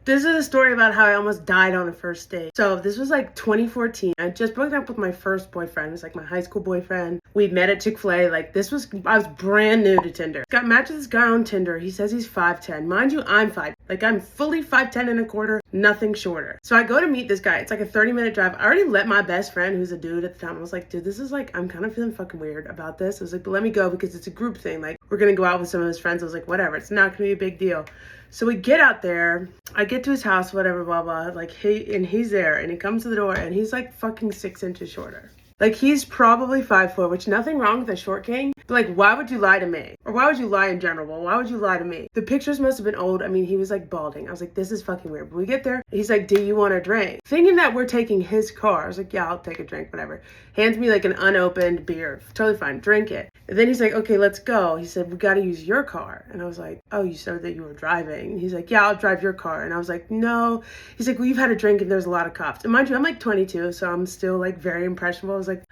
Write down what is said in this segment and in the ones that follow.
This is a story about how I almost died on a first date. So this was like 2014. I just broke up with my first boyfriend. It was like my high school boyfriend. We met at Chick-fil-A. Like I was brand new to Tinder. Got matched with this guy on Tinder. He says he's 5'10". Mind you, I'm 5. Like I'm fully 5'10 and a quarter, nothing shorter. So I go to meet this guy. It's like a 30-minute drive. I already let my best friend, who's a dude at the time, I was like, dude, this is like, I'm kind of feeling fucking weird about this. I was like, but let me go because it's a group thing. Like we're gonna go out with some of his friends. I was like, whatever, it's not gonna be a big deal. So we get out there, I get to his house, whatever, blah, blah. Like he's there and he comes to the door and he's like fucking 6 inches shorter. Like he's probably 5'4", which nothing wrong with a short king. But like, why would you lie to me? Or why would you lie in general? Well, why would you lie to me? The pictures must have been old. I mean, he was like balding. I was like, this is fucking weird. But we get there, he's like, do you want a drink? Thinking that we're taking his car. I was like, yeah, I'll take a drink, whatever. Hands me like an unopened beer. Totally fine, drink it. And then he's like, okay, let's go. He said, we gotta use your car. And I was like, oh, you said that you were driving. And he's like, yeah, I'll drive your car. And I was like, no. He's like, well, you've had a drink and there's a lot of cops. And mind you, I'm like 22, so I'm still like very impressionable. I was like,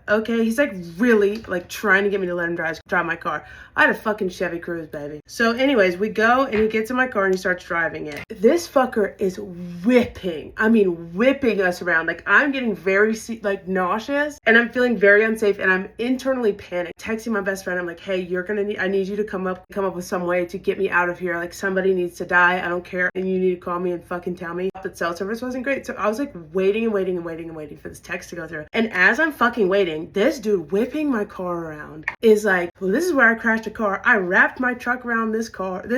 okay. He's like really like trying to get me to let him drive my car. I had a fucking Chevy Cruze, baby. So anyways, we go and he gets in my car and he starts driving it. This fucker is whipping us around. Like I'm getting very like nauseous and I'm feeling very unsafe and I'm internally panicked. Texting my best friend, I'm like, hey, I need you to come up with some way to get me out of here. Like somebody needs to die. I don't care. And you need to call me and fucking tell me. But cell service wasn't great. So I was like waiting for this text to go through. And as I'm fucking waiting, this dude whipping my car around is like, well, this is where I crashed a car. I wrapped my truck around this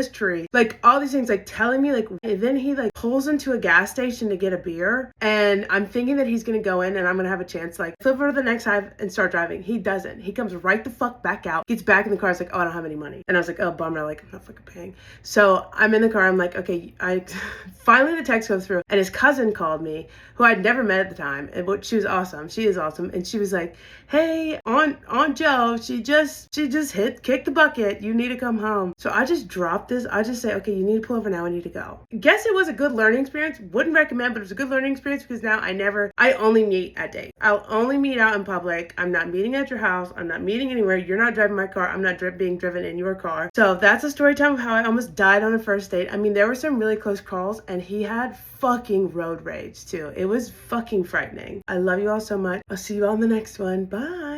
tree. Like all these things, like telling me like, and then he like pulls into a gas station to get a beer. And I'm thinking that he's going to go in and I'm going to have a chance to like flip over to the next side and start driving. He doesn't. He comes right the fuck back out, gets back in the car. It's like, oh, I don't have any money. And I was like, oh, bummer. Like I'm not fucking paying. So I'm in the car. I'm like, okay, finally the text goes through and his cousin called me, who I'd never met at the time. And she was awesome. She is awesome. And she was like, hey, Aunt Joe, she just kicked the bucket. You need to come home. So I just dropped this. I just say, okay, you need to pull over now. I need to go. Guess it was a good learning experience. Wouldn't recommend, but it was a good learning experience because now I only meet at dates. I'll only meet out in public. I'm not meeting at your house. I'm not meeting anywhere. You're not driving my car. I'm not being driven in your car. So that's a story time of how I almost died on a first date. I mean, there were some really close calls and he had fucking road rage too. It was fucking frightening. I love you all so much. I'll see you all in the next one. Bye.